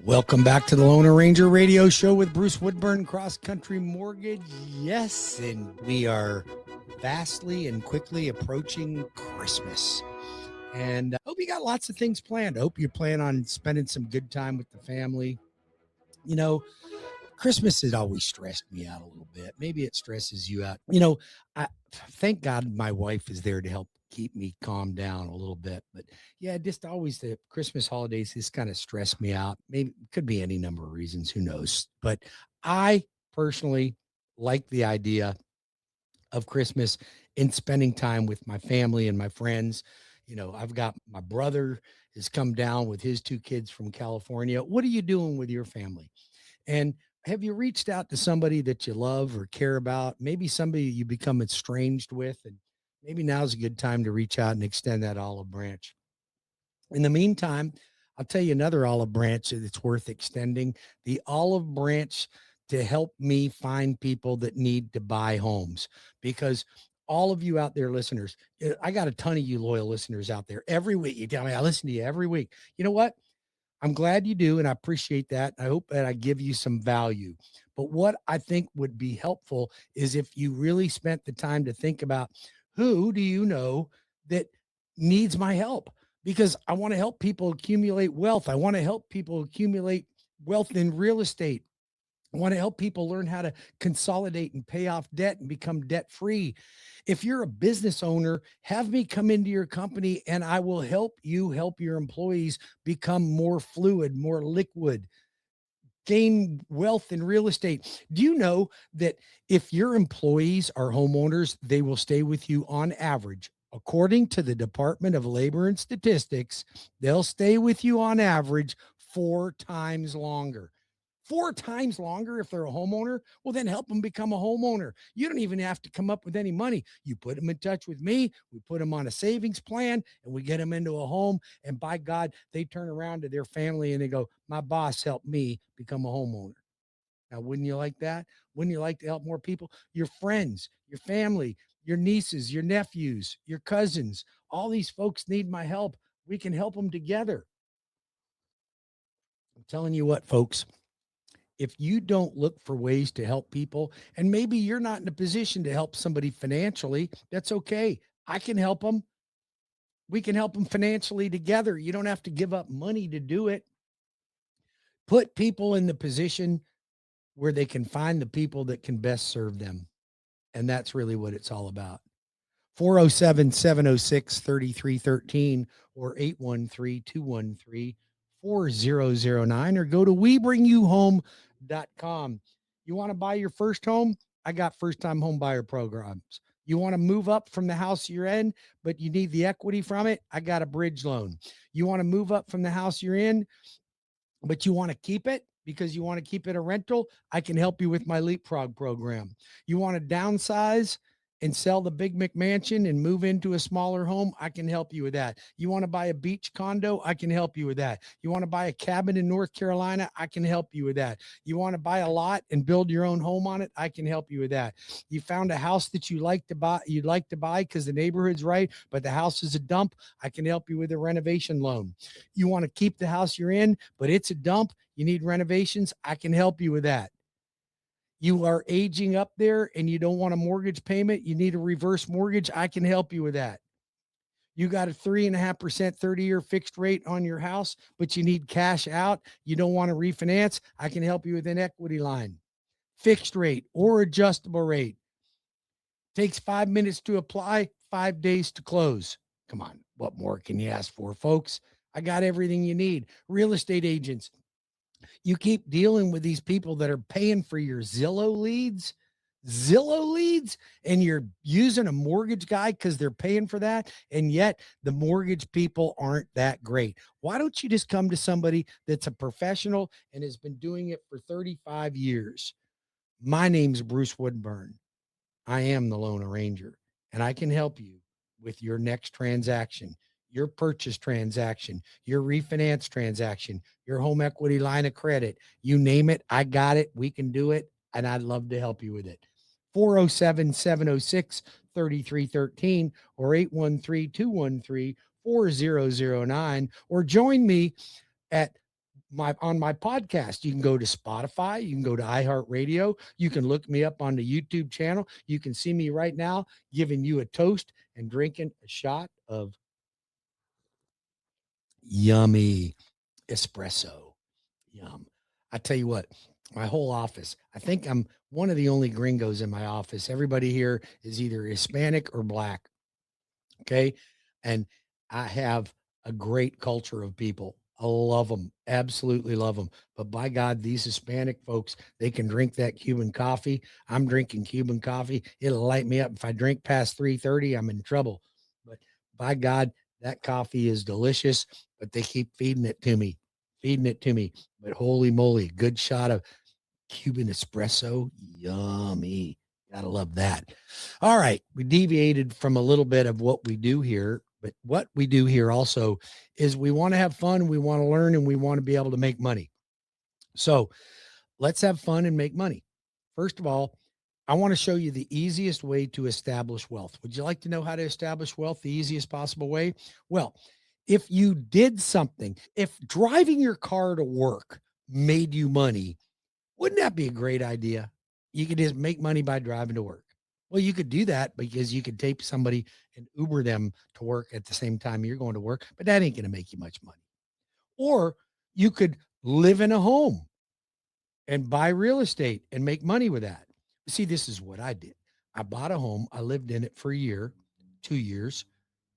Welcome back to the Loner Ranger Radio Show with Bruce Woodburn, Cross Country Mortgage. Yes, and we are vastly and quickly approaching Christmas. And I hope you got lots of things planned. I hope you plan on spending some good time with the family. You know, Christmas has always stressed me out a little bit. Maybe it stresses you out. I thank God my wife is there to help keep me calm down a little bit. But yeah, just always the Christmas holidays just kind of stress me out. Maybe it could be any number of reasons, who knows. But I personally like the idea of Christmas and spending time with my family and my friends. I've got my brother has come down with his two kids from California. What are you doing with your family? And have you reached out to somebody that you love or care about? Maybe somebody you become estranged with, and maybe now's a good time to reach out and extend that olive branch. In the meantime, I'll tell you another olive branch that's worth extending, the olive branch to help me find people that need to buy homes. Because all of you out there listeners, I got a ton of you loyal listeners out there every week. You tell me I listen to you every week. You know what? I'm glad you do, and I appreciate that. I hope that I give you some value. But what I think would be helpful is if you really spent the time to think about, who do you know that needs my help? Because I want to help people accumulate wealth. I want to help people accumulate wealth in real estate. I want to help people learn how to consolidate and pay off debt and become debt free. If you're a business owner, have me come into your company and I will help you help your employees become more fluid, more liquid, gain wealth in real estate. Do you know that if your employees are homeowners, they will stay with you on average? According to the Department of Labor and Statistics, they'll stay with you on average 4 times longer. 4 times longer if they're a homeowner. Well, then help them become a homeowner. You don't even have to come up with any money. You put them in touch with me. We put them on a savings plan and we get them into a home. And by God, they turn around to their family and they go, my boss helped me become a homeowner. Now, wouldn't you like that? Wouldn't you like to help more people? Your friends, your family, your nieces, your nephews, your cousins, all these folks need my help. We can help them together. I'm telling you what, folks, if you don't look for ways to help people, and maybe you're not in a position to help somebody financially, that's okay. I can help them. We can help them financially together. You don't have to give up money to do it. Put people in the position where they can find the people that can best serve them. And that's really what it's all about. 407-706-3313 or 813-213-4009 or go to WeBringYouHome.com. You want to buy your first home? I got first-time home buyer programs. You want to move up from the house you're in, but you need the equity from it? I got a bridge loan. You want to move up from the house you're in, but you want to keep it because you want to keep it a rental? I can help you with my Leapfrog program. You want to downsize and sell the big McMansion and move into a smaller home? I can help you with that. You want to buy a beach condo? I can help you with that. You want to buy a cabin in North Carolina? I can help you with that. You want to buy a lot and build your own home on it? I can help you with that. You found a house that you'd like to buy because the neighborhood's right, but the house is a dump? I can help you with a renovation loan. You want to keep the house you're in, but it's a dump? You need renovations? I can help you with that. You are aging up there and you don't want a mortgage payment, you need a reverse mortgage? I can help you with that. You got a 3.5% 30-year fixed rate on your house, but you need cash out. You don't want to refinance? I can help you with an equity line. Fixed rate or adjustable rate. Takes 5 minutes to apply, 5 days to close. Come on, what more can you ask for, folks? I got everything you need. Real estate agents, you keep dealing with these people that are paying for your Zillow leads, and you're using a mortgage guy because they're paying for that. And yet the mortgage people aren't that great. Why don't you just come to somebody that's a professional and has been doing it for 35 years? My name's Bruce Woodburn. I am the Loan Arranger, and I can help you with your next transaction, your purchase transaction, your refinance transaction, your home equity line of credit. You name it, I got it. We can do it, and I'd love to help you with it. 407-706-3313 or 813-213-4009, or join me at my podcast. You can go to Spotify, you can go to iHeartRadio, you can look me up on the YouTube channel. You can see me right now giving you a toast and drinking a shot of yummy espresso. Yum. I tell you what, my whole office, I think I'm one of the only gringos in my office. Everybody here is either Hispanic or black. Okay. And I have a great culture of people. I love them, absolutely love them. But by God, these Hispanic folks, they can drink that Cuban coffee. I'm drinking Cuban coffee. It'll light me up. If I drink past 3:30, I'm in trouble. But by God, that coffee is delicious, but they keep feeding it to me, feeding it to me. But holy moly, good shot of Cuban espresso. Yummy. Gotta love that. All right. We deviated from a little bit of what we do here, but what we do here also is we want to have fun, we want to learn, and we want to be able to make money. So let's have fun and make money. First of all, I want to show you the easiest way to establish wealth. Would you like to know how to establish wealth the easiest possible way? Well, if you did something, if driving your car to work made you money, wouldn't that be a great idea? You could just make money by driving to work. Well, you could do that because you could tape somebody and Uber them to work at the same time you're going to work, but that ain't going to make you much money. Or you could live in a home and buy real estate and make money with that. See, this is what I did. I bought a home. I lived in it for a year, 2 years.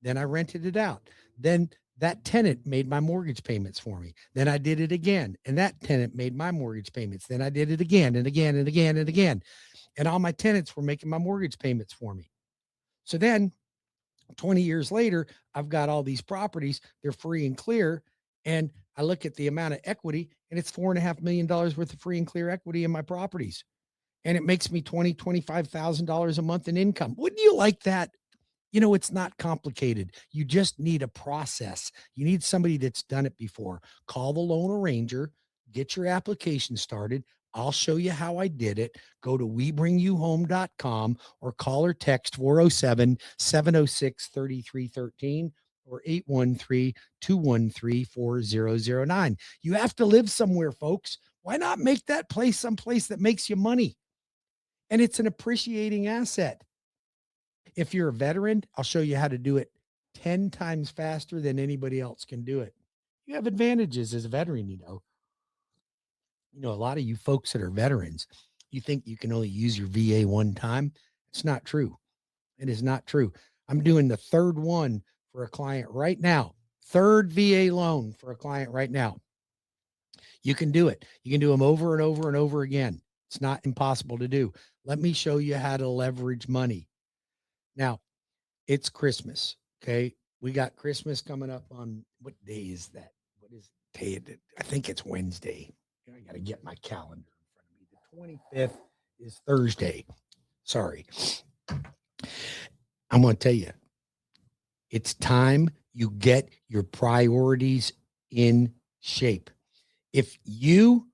Then I rented it out. Then that tenant made my mortgage payments for me. Then I did it again. And that tenant made my mortgage payments. Then I did it again and again and again and again. And all my tenants were making my mortgage payments for me. So then 20 years later, I've got all these properties. They're free and clear. And I look at the amount of equity, and it's $4.5 million worth of free and clear equity in my properties. And it makes me $25,000 a month in income. Wouldn't you like that? It's not complicated. You just need a process. You need somebody that's done it before. Call the loan arranger, get your application started. I'll show you how I did it. Go to webringyouhome.com or call or text 407-706-3313 or 813-213-4009. You have to live somewhere, folks. Why not make that place someplace that makes you money? And it's an appreciating asset. If you're a veteran, I'll show you how to do it 10 times faster than anybody else can do it. You have advantages as a veteran, a lot of you folks that are veterans, you think you can only use your VA one time. It's not true. It is not true. I'm doing the third one for a client right now. Third VA loan for a client right now. You can do it. You can do them over and over and over again. It's not impossible to do. Let me show you how to leverage money. Now, it's Christmas. Okay. We got Christmas coming up on what day is that? What is day? I think it's Wednesday. I got to get my calendar in front of me. The 25th is Thursday. Sorry. I'm going to tell you, it's time you get your priorities in shape. If you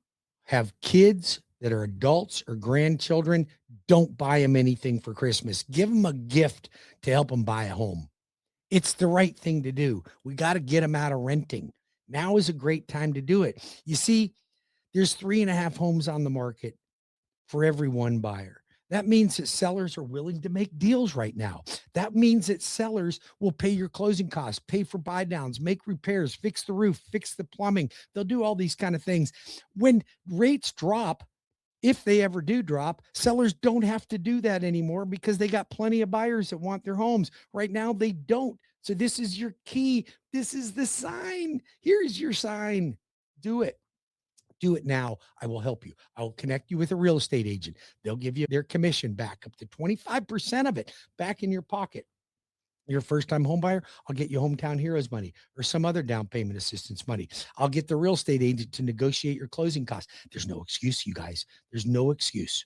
have kids that are adults or grandchildren, don't buy them anything for Christmas. Give them a gift to help them buy a home. It's the right thing to do. We got to get them out of renting. Now is a great time to do it. You see, there's 3.5 homes on the market for every one buyer. That means that sellers are willing to make deals right now. That means that sellers will pay your closing costs, pay for buy downs, make repairs, fix the roof, fix the plumbing. They'll do all these kind of things. When rates drop, if they ever do drop, sellers don't have to do that anymore because they got plenty of buyers that want their homes. Right now, they don't. So this is your key. This is the sign. Here's your sign. Do it. Do it now. I will help you. I will connect you with a real estate agent. They'll give you their commission back, up to 25% of it back in your pocket. You're a first-time home buyer, I'll get you Hometown Heroes money or some other down payment assistance money. I'll get the real estate agent to negotiate your closing costs. There's no excuse, you guys. There's no excuse.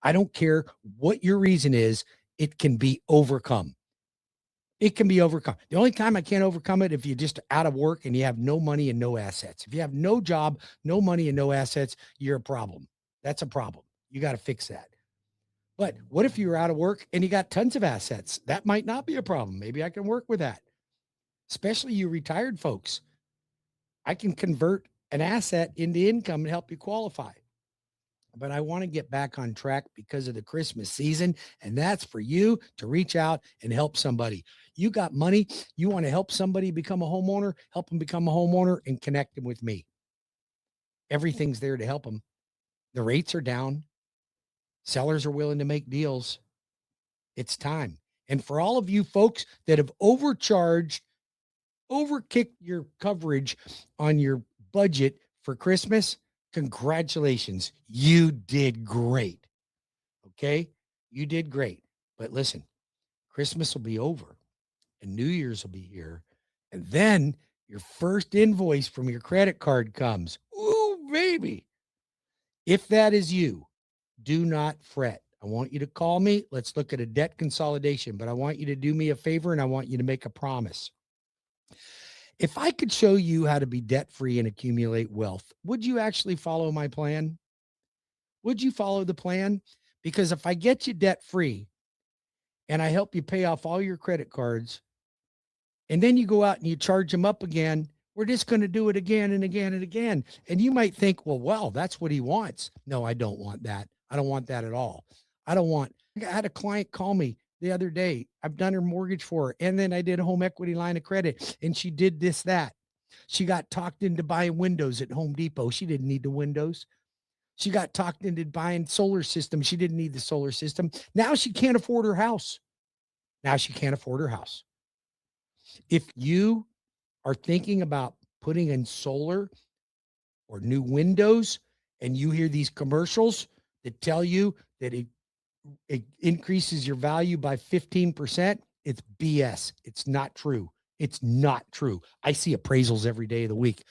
I don't care what your reason is. It can be overcome. It can be overcome. The only time I can't overcome it if you're just out of work and you have no money and no assets. If you have no job, no money and no assets, you're a problem. That's a problem. You got to fix that. But what if you're out of work and you got tons of assets? That might not be a problem. Maybe I can work with that. Especially you retired folks. I can convert an asset into income and help you qualify. But I want to get back on track because of the Christmas season. And that's for you to reach out and help somebody. You got money. You want to help somebody become a homeowner, help them become a homeowner and connect them with me. Everything's there to help them. The rates are down. Sellers are willing to make deals. It's time. And for all of you folks that have overcharged, overkicked your coverage on your budget for Christmas, congratulations. You did great. Okay. You did great. But listen, Christmas will be over and New Year's will be here. And then your first invoice from your credit card comes. Ooh, baby. If that is you, do not fret. I want you to call me. Let's look at a debt consolidation, but I want you to do me a favor and I want you to make a promise. If I could show you how to be debt free and accumulate wealth, would you actually follow my plan? Would you follow the plan? Because if I get you debt free and I help you pay off all your credit cards, and then you go out and you charge them up again, we're just going to do it again and again and again. And you might think, well, that's what he wants. No, I don't want that. I don't want that at all. I had a client call me the other day. I've done her mortgage for her. And then I did a home equity line of credit and she did this, that. She got talked into buying windows at Home Depot. She didn't need the windows. She got talked into buying solar system. She didn't need the solar system. Now she can't afford her house. If you are thinking about putting in solar or new windows and you hear these commercials that tell you that it increases your value by 15%, it's BS. It's not true. It's not true. I see appraisals every day of the week.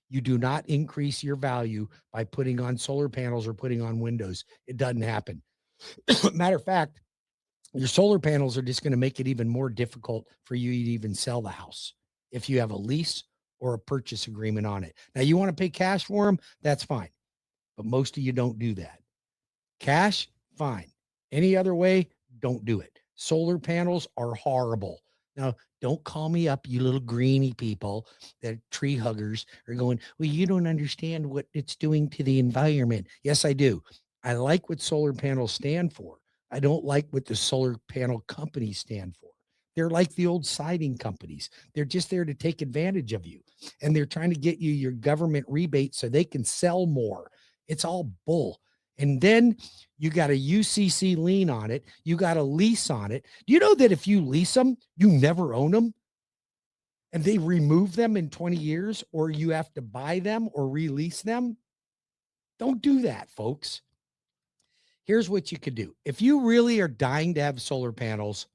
You do not increase your value by putting on solar panels or putting on windows. It doesn't happen. Matter of fact, your solar panels are just going to make it even more difficult for you to even sell the house if you have a lease or a purchase agreement on it. Now, you want to pay cash for them, that's fine. But most of you don't do that. Cash, fine. Any other way, don't do it. Solar panels are horrible. Now, don't call me up, you little greeny people that tree huggers are going, well, you don't understand what it's doing to the environment. Yes, I do. I like what solar panels stand for. I don't like what the solar panel companies stand for. They're like the old siding companies. They're just there to take advantage of you. And they're trying to get you your government rebate so they can sell more. It's all bull. And then you got a UCC lien on it. You got a lease on it. Do you know that if you lease them, you never own them? And they remove them in 20 years, or you have to buy them or release them? Don't do that, folks. Here's what you could do. If you really are dying to have solar panels,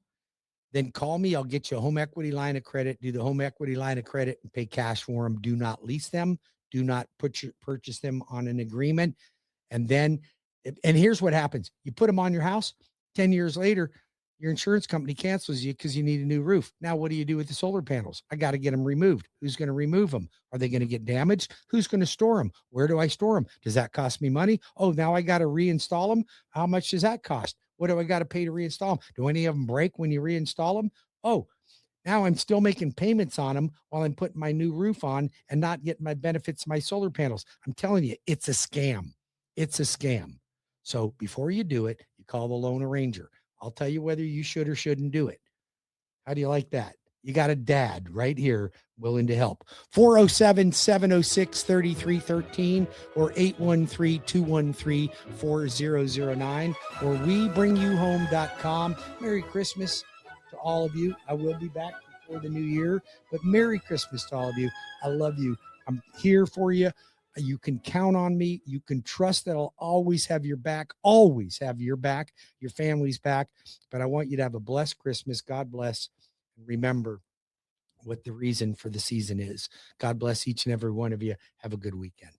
then call me. I'll get you a home equity line of credit, do the home equity line of credit and pay cash for them. Do not lease them. Do not purchase them on an agreement. And then, and here's what happens. You put them on your house, 10 years later, your insurance company cancels you because you need a new roof. Now, what do you do with the solar panels? I got to get them removed. Who's going to remove them? Are they going to get damaged? Who's going to store them? Where do I store them? Does that cost me money? Oh, now I got to reinstall them. How much does that cost? What do I got to pay to reinstall them? Do any of them break when you reinstall them? Oh, now I'm still making payments on them while I'm putting my new roof on and not getting my benefits of my solar panels. I'm telling you, it's a scam. It's a scam. So before you do it, you call the loan arranger. I'll tell you whether you should or shouldn't do it. How do you like that? You got a dad right here willing to help. 407-706-3313 or 813-213-4009 or webringyouhome.com. Merry Christmas to all of you. I will be back before the new year, but Merry Christmas to all of you. I love you. I'm here for you. You can count on me. You can trust that I'll always have your back, your family's back. But I want you to have a blessed Christmas. God bless. Remember what the reason for the season is. God bless each and every one of you. Have a good weekend.